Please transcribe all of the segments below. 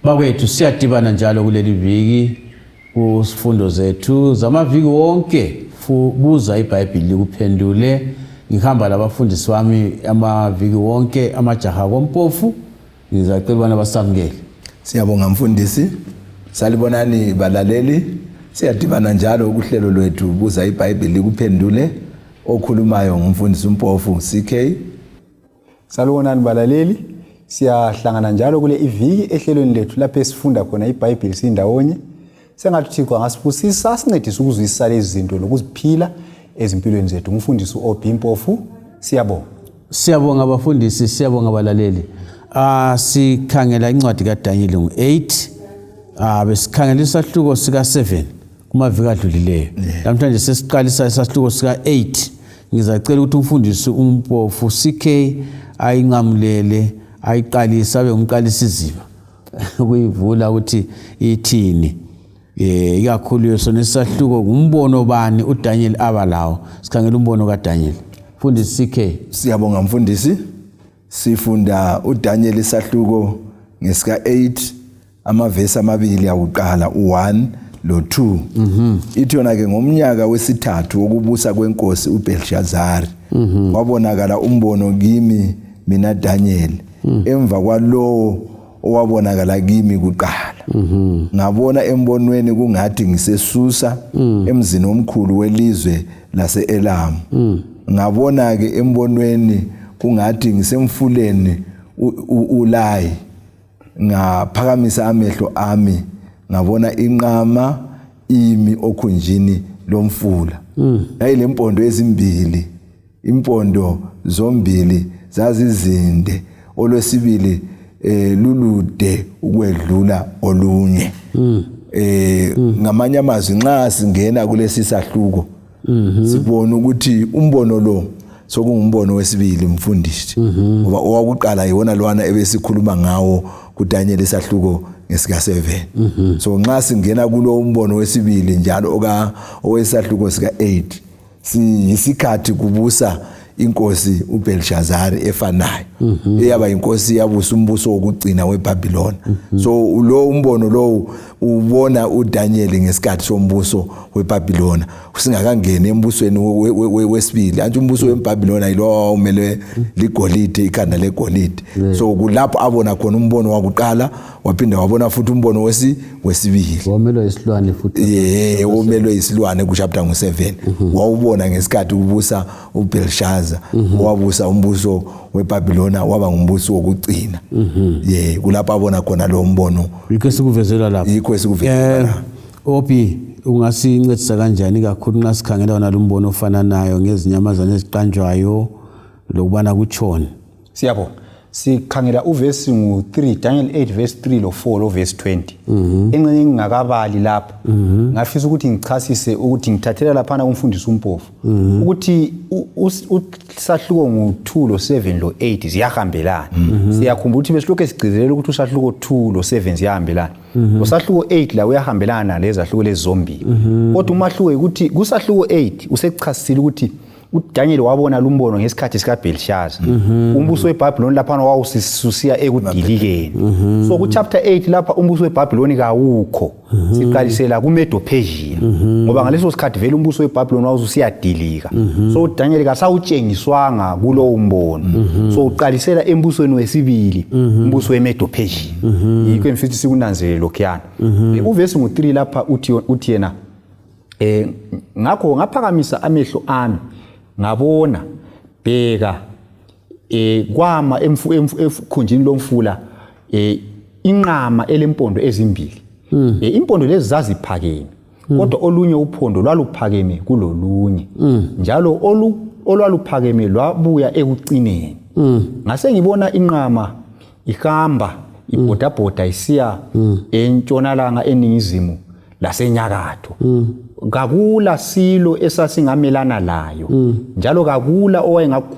Bakwethu siyadibana njalo kuleli viki kusifundo zethu zamaviki wonke buza iBhayibheli likuphendule. Ngihamba labafundisi bami amaviki wonke amajaha kompofu. Ngizacela ubana basamukele. Siyabonga mfundisi. Salibonani balaleli. Siyadibana njalo kuhlelo lwethu buza iBhayibheli likuphendule. Okhulumayo ngumfundisi umpofu CK. Salibonani balaleli. Siyahlangana njalo kule iviki ehlelweni lethu lapho esifunda khona iBhayibheli sindawonye. Sengathi Thixo angasibusisa sincedise ukuzwisisa lezi zinto lokuziphila ezimpilweni zethu. Umfundisi uOB Mpofu, siyabonga. Siyabonga abafundisi, siyabonga abalaleli. Sikhangela incwadi kaDaniel ngo-8. Besikhangela isahluko sika 7 kumaviki adlulileyo. Namhlanje sesiqalisa isahluko sika 8. Ngizacela ukuthi umfundisi umpofu CK ayinqamulele ayiqalisa abe umqalisi izima kuyivula ukuthi ithini. Ikakhulu yesona isahluko ngumbono bani uDaniel abalawo. Sikhangela umbono kaDaniel. Mfundisi CK. Siyabonga mfundisi. Sifunda uDaniel isahluko ngesika 8 amavesi amabili akuqala u1 lo2. Ithi yona ke ngomnyaka wesithathu wokubusa kwenkosi uBelshazari. Wabonakala umbono kimi mina Daniel emva kwalowo owabonakala kimi kuqala. Ngabona embonweni kungathi ngisesusa emzini omkhulu welizwe lase-Elam. Ngabona ke embonweni kungathi ngisemfuleni uLayi. Ngaphakamisa amehlo ami ngabona inqama imi okhunjini lomfula. Yayilempondo ezimbili. Impondo zombili zazizinde, olwesibili lulude ukwedlula olunye. Ngamanye amazwi nxa singena kulesi sahluko sibona ukuthi umbono lo sokungumbono wesibili mfundisi. Ngoba owakuqala yiwona lwana ebesikhuluma ngawo kuDaniel isahluko ngesika 7. So nxa singena kulo umbono wesibili njalo owesahluko sika 8 siyisikhathi kubusa inkosi uBelshazari efanayo eyaba inkosi yabusa umbuso wokugcina weBhabhiloni. So lo umbono lo ubona uDaniel ngesikhathi sombuso weBhabhiloni usingakangena embusweni wesibili. Anti umbuso weBhabhiloni yilo umele ligolide, ikhanda legolide. So kulapho abona khona umbono wakuqala waphinda wabona futhi umbono wesibili. Womelwe isilwane futhi. Womelwe isilwane kuchapter ngo7. Wawubona ngesikhathi ubusa uBelshazari wabusa umbuso weBhabhiloni waba ngumbuso wokugcina. Kulapho abona khona lo mbono. Yikho sikuvezela lapho. Yikho sikuvezela. OB ungasincedisa kanjani kakhulu nxa sikhangela wona lo mbono ofananayo ngezinyamazana eziqanjwayo lokubana kutshona? Siyabonga. Sikhangela uvesi ngu3 Daniel 8 verse 3 lo 4 lo verse 20. Encenye ngingakabali lapha. Ngafisa ukuthi ngichasise ukuthi ngithathela lapha umfundisi umpofu ukuthi usahluko ngu2 lo 7 lo 8 ziyahambelana. Siyakhumbula ukuthi besilokho esigcizelela ukuthi usahluko 2 lo 7 ziyahambelana. Usahluko 8 la uyahambelana lezi zahluko lezi zombili. Kodwa umahluko ukuthi kusahluko 8 usechasisile ukuthi uDaniel wabona lumbono ngesikhathi sika Belshazar. Umbuso weBhabhiloni lapha wawusisusiya ekudilikeni. So ku chapter 8 lapha umbuso weBhabhiloni kawukho. Siqalisela kuMedo Persia. Ngoba ngaleso sikhathi vele umbuso weBhabhiloni wawusiyadilika. So uDaniel kasawutshengiswanga kulo umbono. So uqalisela embusweni wesibili, umbuso weMedo Persia. Yikho emfithi sikunanzelele lokhuyana. Uvesi ngu3 lapha uthi yena ngakho ngaphakamisa amehlo ami ngabona bheka kwama emkhunjini lomfula inqama elempondo ezimbili. Impondo lezi zaziphakeme kodwa olunye uphondo lwaluphakeme kulolunye. Njalo olwaluphakeme lwabuya ekucineni. Ngase ngibona inqama ihamba ibhodabhoda isiya entshonalanga eningizimu lasenyakatho. Kakula silo esasingamelana layo. Njalo kakula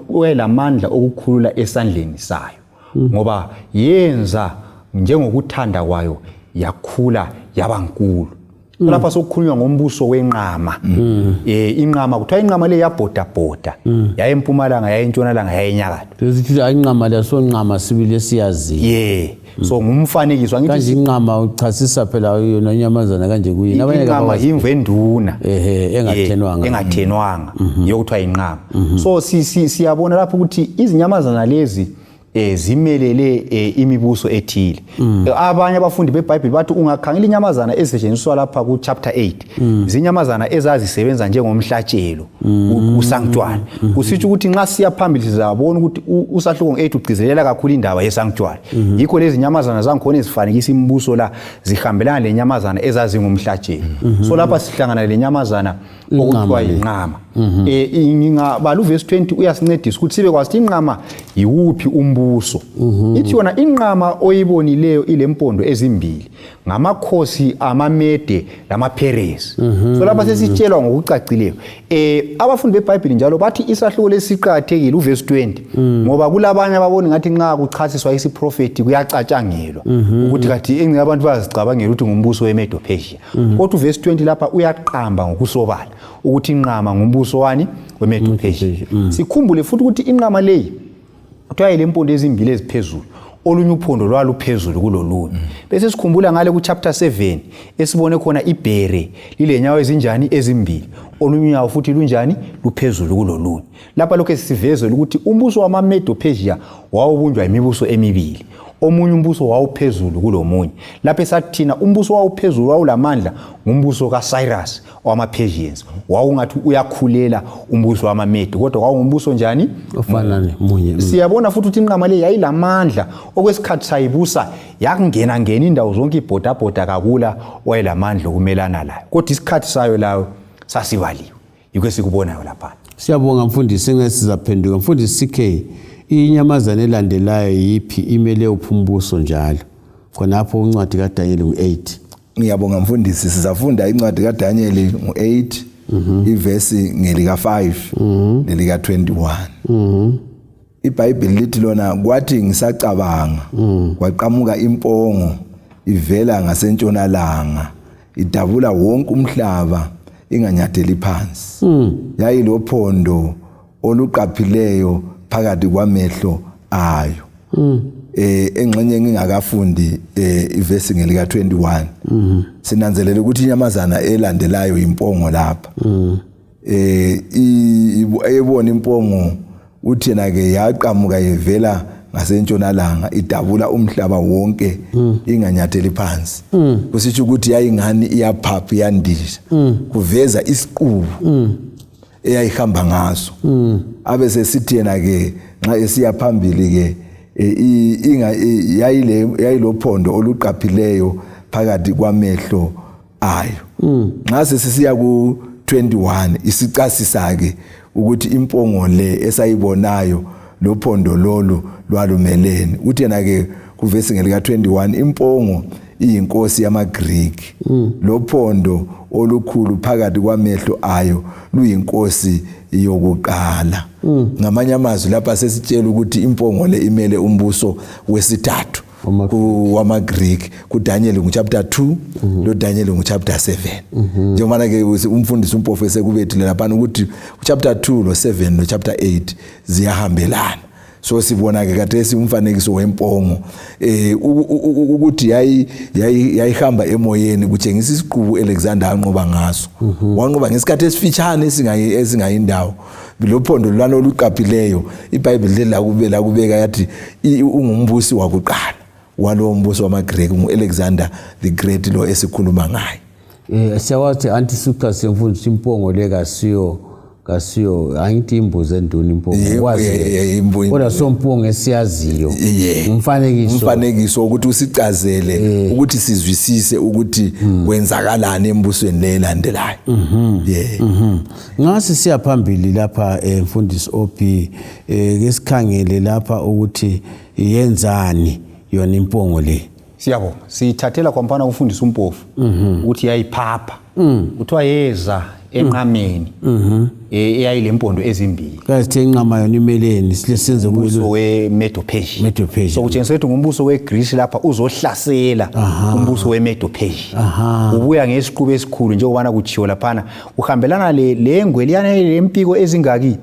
owayelamandla okukhulula esandleni sayo. Ngoba yenza njengokuthanda kwayo yakhula yabankulu. lapha sokukhulunywa ngombuso wenqama inqama kuthiwa inqama le yabhoda yaye eMpumalanga yaye eNtshonalanga yaye eNyakatho lesithi ayinqama lesonqama sibili esiyaziyo so ngumfanekiso angithi kanje inqama uchasisa phela yona inyamazana kanje kuyini abanye inqama yimvenduna engathenwanga yokuthiwa inqama so siyabona lapho ukuthi izinyamazana lezi zimelele imibuso ethile abanye abafundi beBhayibheli bathi ungakhangela inyamazana ezisetshenziswa lapha ku chapter 8 izinyamazana ezazisebenza njengomhlatshelo usanctuary kusitsho ukuthi nxa siya phambili sizabona ukuthi usahluko nge8 ugcizelela kakhulu indaba yesanctuary yikho lezi nyamazana zangikhona ezifanekisa imibuso la zihambelana lenyamazana ezazingumhlatshelo so lapha sihlangana lenyamazana okuthiwa inqama ngingabala uverse 20 uyasincedisa ukuthi sibe kwazi inqama yiwuphi umbuso ithi yona inqama oyibonileyo ilempondo ezimbili ngamakhosi amaMede lamaPerezi so lapha sesitshelwa ngokucacileyo abafundi beBhayibheli njalo bathi isahluko lesiqhakathekile uverse 20 ngoba kulabanye ababona ngathi nxa kuchasiswa isiprofeti kuyacatshangelwa ukuthi kathi engce abantu bazicabangela ukuthi ngumbuso weMedo Persia kodwa uverse 20 lapha uyaqamba ngokusobala ukuthi inqama ngumbuso wani weMedo Persia sikhumbule futhi ukuthi inqama leyi kuthiwa lempondo ezimbili eziphezulu olunye uphondo lwaluphezulu kulolunye bese sikhumbula ngale ku chapter 7 esibone khona ibhere lilenyawo ezinjani ezimbili olunye nyawo futhi lunjani luphezulu kulolunye lapha lokho sisivezwe ukuthi umbuso wamaMedo Persia wawubunjwa imibuso emibili omunye umbuso wawuphezulu kulomunye lapha esathina umbuso wawuphezulu wawulamandla ngumbuso kaCyrus wamaPersians wawungathi uyakhulela umbuso wamaMede kodwa kwawumbuso njani ofanane munye siyabona futhi ukuthi inqama le yayilamandla okwesikhathi sayibusa yakungena indawo zonke ibhoda kakula wayelamandla okumelana layo kodwa isikhathi sayo lawo sasivaliwe yikho sikubonayo lapha siyabonga mfundisi ngesizaphenduka mfundisi CK inyamazana elandelayo yipi imele uphumbuso njalo khonapho uncwadi kaDaniel u8 ngiyabonga mfundisi sizafunda incwadi kaDaniel u8 ivesi ngelika 5 nelika 21 iBhayibheli lithi lona kwathi ngisacabanga kwaqhamuka impongo ivela ngasentshonalanga idabula wonke umhlaba inganyatheli phansi yayilophondo oluqaphileyo phakathi kwamehlo ayo engxenye ngingakafundi ivesi ngelika 21 sinanzelela ukuthi inyamazana elandelayo impongo lapha ebona impongo uthi na ke yaqhamuka ivela ngasentshonalanga idabula umhlaba wonke inganyatheli phansi kusitsho ukuthi yayingani iyaphapha yandisha kuveza isiqubu eyayihamba ngaso abe sesithi yena ke nxa esiya phambili ke yayilophondo oluqaphileyo phakathi kwamehlo ayo nxa sesiya ku 21 isicasisa ke ukuthi impongo le esayibonayo lophondo lolu lwalumelene uthi yena ke kuvesi ngelika 21 impongo iyinkosi yamaGreek lophondo olukhulu phakathi kwamehlo ayo luyinkosi yokuqala ngamanye amazwi lapha sesitshela ukuthi impongo le imele umbuso wesithathu wamaGreek kuDaniel chapter 2 lo Daniel chapter 7 njengoba ke umfundisi umprofessor kubethile lapha ukuthi chapter 2 lo 7 no chapter 8 ziyahambelana so sibona ke kade umfanekiso wempongo ukuthi yayihamba emoyeni kutshengisa isiqubu Alexander anqoba ngaso wanqoba ngesikhathi esifitshane esingayindawo lophondo lwana oluqaphileyo iBhayibheli la kubeka yathi ungumbusi wakuqala walo mbuso wamaGreek uAlexander the Great lo esikhuluma ngaye siyawathi anti-sucra semfundisi impongo le kasiyo angithi imbuzi enduna impongo kwazi kodwa sompongo esiyaziyo umfanekiso ukuthi usicazele ukuthi sizwisise ukuthi kwenzakalani embusweni lelandelayo ngase siya phambili lapha mfundisi OP ngesikhangele lapha ukuthi yenzani yona impongo le siyabonga sithathela kwampana umfundisi umpofu ukuthi yayiphapha kuthiwa yeza enqameni eyayilempondo ezimbili kasithe inqama yona imeleni silesenze umbuso weMedo-Persia so kutshengisa ukuthi ngumbuso weGreece lapha uzohlasela umbuso weMedo-Persia ubuya ngesiqubu esikhulu njengobana kuchiyo laphana uhambelana lengwe liyana lempiko ezingaki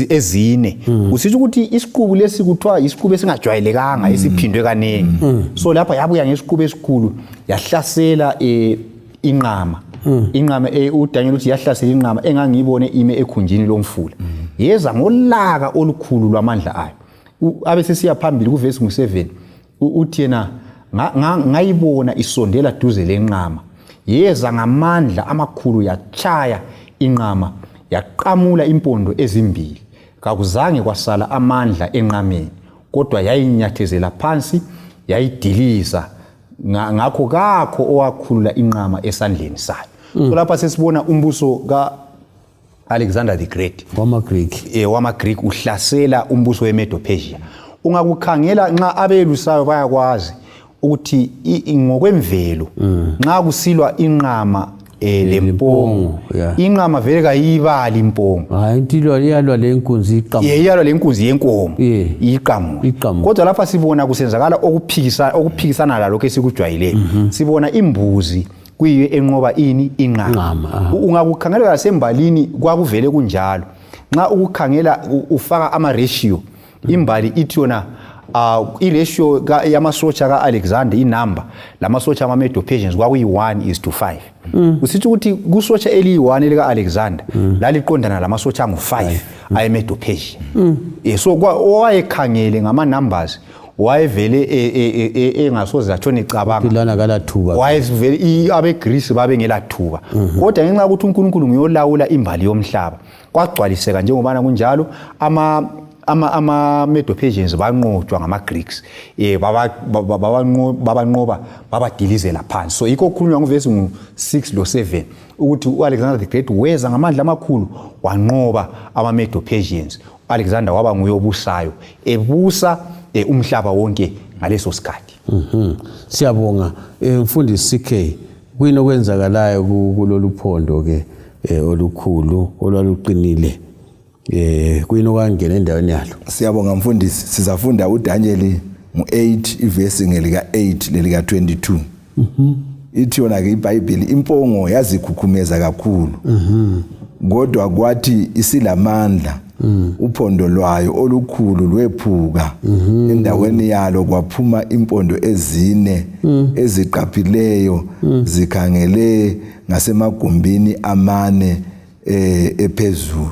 ezine usitsho ukuthi isiqubu lesi kuthiwa isiqubu esingajwayelekanga esiphindwe kanengi so lapha yabuya ngesiqubu esikhulu yahlasela inqama inqama uDaniel uthi yahlasela inqama engangiyibone ime ekhunjini lomfula yeza ngolaka olukhulu lwamandla ayo abese siya phambili kuverse 7 uthi yena ngayibona isondela duze lenqama yeza ngamandla amakhulu yachaya inqama yaqamula impondo ezimbili kakuzange kwasala amandla enqameni kodwa yayinyathezela phansi yayidiliza ngakho kakho owakhulula inqama esandleni sayo so lapha sesibona umbuso ka Alexander the Great wama-Greek uhlasela umbuso weMedo-Persia ungakukhangela nxa abelusayo bayakwazi ukuthi ngokwemvelo nxa kusilwa inqama lempongo inqama vele kayibali impongo hayi intilo iyalwa lenkunzi iqhamu iyalwa lenkunzi yenkomo iqhamu kodwa lapha sibona kusenzakala okuphikisana lalokho esikujwayeleyo sibona imbuzi kuyiyo enqoba inqama ungakukhangela lasembalini kwakuvele kunjalo nxa ukukhangela ufaka ama ratio imbali ithi yona i-ratio yamasotsha ka-Alexander inumber lamasotsha ama-Medo-Persians kwakuyi-1:5 usithi ukuthi kusotsha eliyi-1 elika-Alexander laliqondana lamasotsha angu-5 aye-Medo-Persia so owayekhangele ngama-numbers wayevele engasoze atshone icabanga wayevele abeGreece babengelathuba kodwa ngenxa ukuthi uNkulunkulu nguyolawula imbali yomhlaba kwagcwaliseka njengobana kunjalo ama-Medo-Persians banqotshwa ngama-Greeks babanqoba babadilizela phansi so yikho kukhulunywa nguvesi 6 lo 7 ukuthi u-Alexander the Great weza ngamandla amakhulu wanqoba ama-Medo-Persians u-Alexander waba nguye obusayo ebusa umhlaba wonke ngaleso sikhathi siyabonga mfundisi CK kuyini okwenzakalayo kulolu phondo ke olukhulu olwaluqinile kuyini okwangena endaweni yalo siyabonga mfundisi sizafunda uDaniel mu8 ivesi ngelika 8 lelika 22 ithi yona ke iBhayibheli impongo yazikhukhumeza kakhulu kodwa kwathi isilamandla uphondo lwayo olukhulu lwephuka endaweni yalo kwaphuma impondo ezine eziqaphileyo zikhangele ngasemagumbini amane ephezulu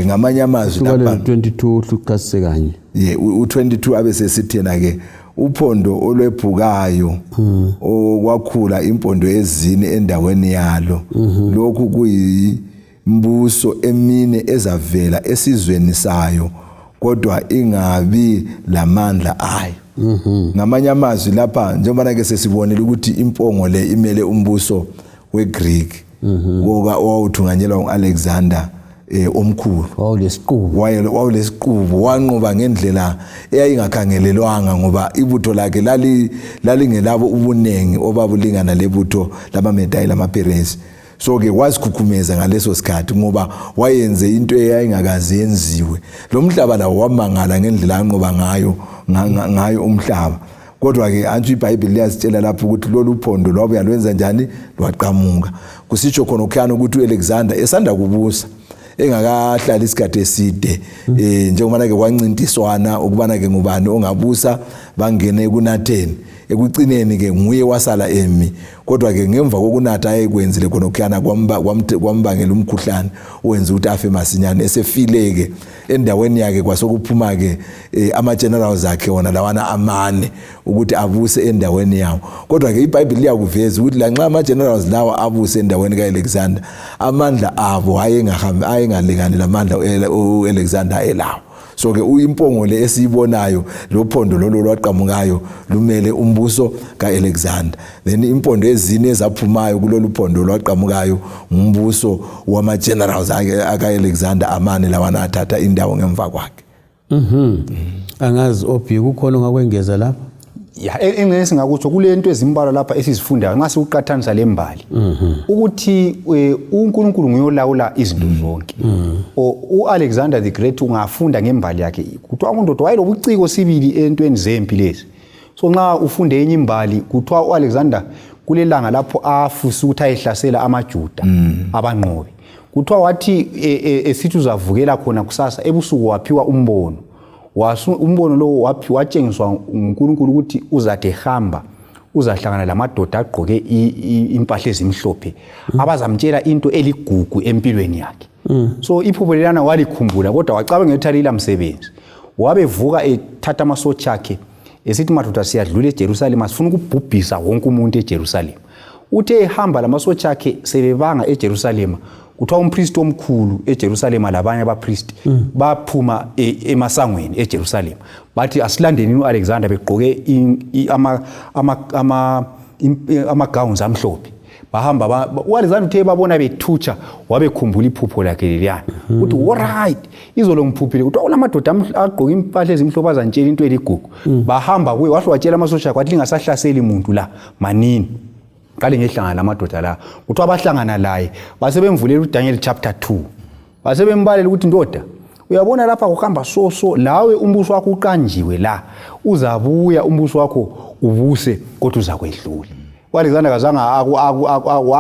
ngamanye amazwi lapha 22 uhlukase kanye u22 abesesithena ke uphondo olwephukayo okwakhula impondo ezine endaweni yalo lokhu kuyimbuso emine ezavela esizweni sayo kodwa ingabi lamandla ayo ngamanye amazwi lapha njengoba ke sesibonile ukuthi impongo le imele umbuso weGreek owawuthunganyelwa uAlexander omkhulu wawulesiqubu wanqoba ngendlela eyayingakhangelelwanga ngoba ibutho lakhe lalingelabo ubunengi obabulingana lebutho lamaMedai lamaPeresi so ke wazikhukhumeza ngaleso sikhathi ngoba wayenze into eyayingakazi yenziwe lo mhlaba lawo wamangala ngendlela anqoba ngayo umhlaba kodwa ke antsho iBhayibheli liyasitshela lapho ukuthi lolu phondo lwabuya lwenza njani lwaqhamuka kusitsho khona ukukhana ukuthi uAlexander esanda kubusa engakahlala isikhathi eside njengoba ke kwancintiswana ukubana ke ngubani ongabusa bangene kuNatheni ekucineni ke nguye wasala emi kodwa ke ngemva kokunatha ayekwenzile khona ukukhana kwambangela umkhuhlane owenza ukuthi afe masinyane esefileke endaweni yakhe kwasokuphuma ke ama-generals akhe wona lawana amane ukuthi abuse endaweni yawo kodwa ke iBhayibheli liyakuveza ukuthi lanxa ama-generals lawa abuse endaweni ka-Alexander amandla abo ayengalingani lamandla u-Alexander elawo so ke impongo le esiyibonayo lo phondo lolo lwaqhamukayo lumele umbuso kaAlexander then impondo ezine ezaphumayo kulolu phondo lwaqhamukayo umbuso wama-generals aka-Alexander amane lawana athatha indawo ngemva kwakhe angazi kukhona ongakwengeza lapha ya engene singakutsho kule nto ezimbalwa lapha esizifundayo nxa siuqathanisa lembali ukuthi uNkulunkulu nguyolawula izinto zonke. uAlexander the Great ungafunda ngembali yakhe kuthiwa uNdoda wayelobuciko sibili entweni zempi lezi. So nxa ufunde enye imbali kuthiwa uAlexander kulelanga lapho afusa ukuthi ayehlasela amaJuda abanqobi. Kuthiwa wathi esithi uzavukela khona kusasa ebusuku waphiwa umbono. Umbono lo watshengiswa uNkulunkulu ukuthi uzade hamba uzahlangana lamadoda agqoke impahla ezimhlophe abazamtshela into eligugu empilweni yakhe. So iphupho lelana walikhumbula kodwa wacabanga ukuthi alila msebenzi. Wabevuka ethatha amasotsha akhe esithi madoda siyadlula eJerusalem asifuna ukubhubhisa wonke umuntu eJerusalem. Uthe ehamba lamasotsha akhe sebebanga eJerusalem kuthiwa umpriest omkhulu eJerusalem labanye abapriest baphuma emasangweni eJerusalem bathi asilandeni uAlexander begqoke ama gowns amhlophe bahamba uAlexander uthe babona bethutsha wabekhumbula iphupho lakhe leliyana uthi alright izolo ngiphuphile kuthiwa unamadoda agqoke impahla ezimhlophe azantshela into eligugu bahamba kuye wahle watshela amasosha kwathi lingasahlaseli umuntu la manini qale ngehlangana lamadoda la kuthiwa abahlangana laye basebemvulela uDaniel chapter 2 basebembalela ukuthi ndoda uyabona lapha kuhamba so lawe umbuso wakho uqanjiwe la uzabuya umbuso wakho ubuse kodwa uzakwedlula. uAlexander kazange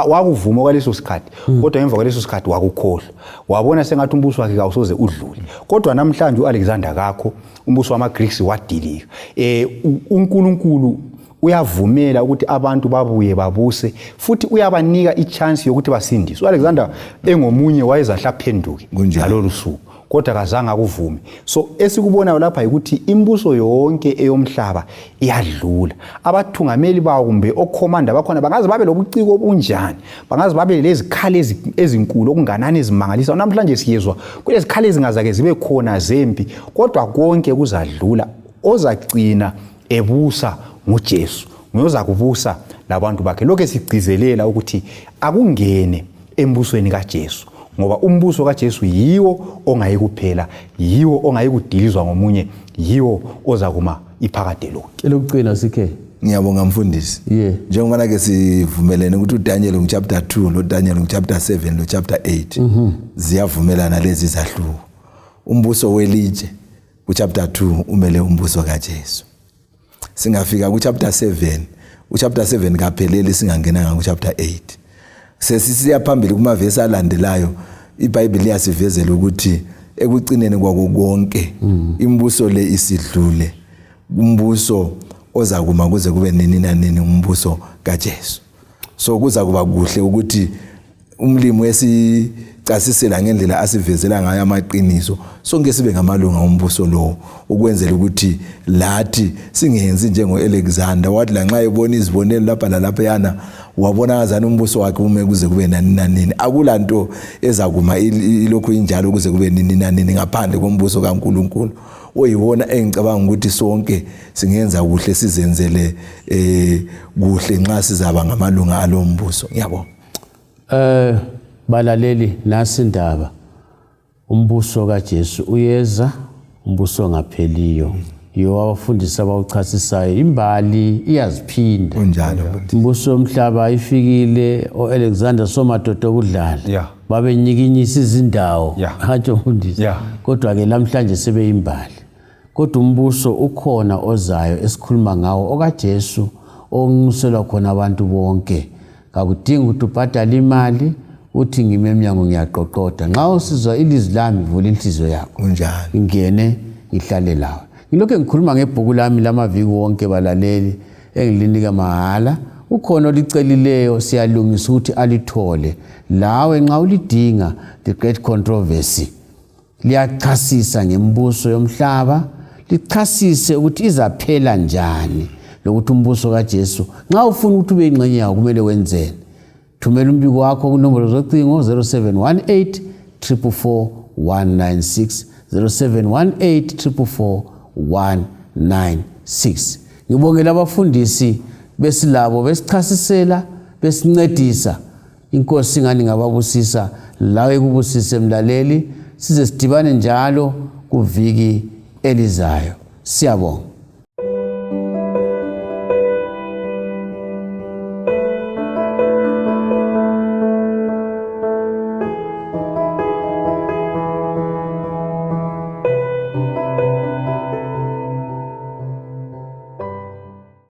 wakuvuma kwaleso sikhathi kodwa emva kwaleso sikhathi wakukhohlwa wabona sengathi umbuso wakhe awusoze udlule. Kodwa namhlanje uAlexander kakho umbuso wamaGreeks wadilika. uNkulunkulu uyavumela ukuthi abantu babuye babuse futhi uyabanika ichance yokuthi basindiswe. uAlexander engomunye wayezahla phenduke ngalolu suku kodwa kazange akuvume. So esikubonayo lapha ukuthi imbuso yonke eyomhlaba iyadlula. Abathungameli bawo kumbe okhomanda bakhona bangaze babe lobuciko obunjani bangaze babe lezikhali ezinkulu okunganani ezimangalisa. Namhlanje siyezwa kulezikhali ezingazake zibe khona zempi kodwa konke kuzadlula. Ozagcina ebusa nguJesu ngoza kubusa labantu bakhe. Lokho sigcizelela ukuthi akungene embusweni kaJesu ngoba umbuso kaJesu yiwo ongayikuphela yiwo ongayikudilizwa ngomunye yiwo oza kuma iphakade lonke. Elokugcina sikhe ngiyabonga mfundisi. Njengoba ke sivumelene ukuthi uDaniel chapter 2 noDaniel chapter 7 no chapter 8 ziyavumelana lezi zahluko. Umbuso welitshe kuchapter 2 umele umbuso kaJesu. Singafika kuchapter 7 uchapter 7 kaphelele singangena kuchapter 8 sesisiya phambili kumavesi alandelayo iBhayibheli liyasivezela ukuthi ekucineni kwako konke imbuso le isidlule umbuso oza kuma kuze kube nini nanini umbuso kaJesu. So kuza kuba kuhle ukuthi umlimi wesicasisela ngendlela asivezela ngayo amaqiniso sonke sibe ngamalunga ombuso lo ukwenzela ukuthi lathi singenzi njengoAlexander wathi lanxa ebona izibonelo lapha lalapha yana wabona ngazana umbuso wakhe ume kuze kube nani nanini. Akulanto ezakuma ilokho injalo kuze kube nini nanini ngaphandle kombuso kaNkulunkulu oyiwona engicabanga ukuthi sonke singenza kuhle sizenzele kuhle nxa sizaba ngamalunga alombuso. Ngiyabonga. Balaleli nasi indaba umbuso kaJesu uyeza umbuso ngapheliyo yo abafundisi abawuchasisayo imbali iyaziphinda unjalo umbuso omhlaba ifikile oAlexander somadoda okudlala babenyikinyisa izindawo hatsho mfundisi kodwa ke namhlanje sebeyimbali kodwa umbuso ukhona ozayo esikhuluma ngawo okaJesu onxuselwa khona abantu bonke akudingi ukuthi ubhadale imali uthi ngime eminyango ngiyaqoqoda nxa usizwa ilizwi lami vula inhliziyo yakho unjalo ngene ngihlale lawe. Ngilokho ngikhuluma ngebhuku lami lamaviki wonke balaleli engilinika mahala ukhona olicelileyo siyalungisa ukuthi alithole lawe nxa ulidinga The Great Controversy liyachasisa ngembuso yomhlaba lichasise ukuthi izaphela njani lokuthi umbuso kaJesu nxa ufuna ukuthi ube ingxenye yawo kumele wenzeni. Thumela umbiko wakho kunombolo zocingo 0718 444 196 0718 444 196. Ngibongela abafundisi besilabo besichasisela besincedisa. Inkosi ngani ngababusisa lawe kubusise mlaleli size sidibane njalo kuviki elizayo. Siyabonga.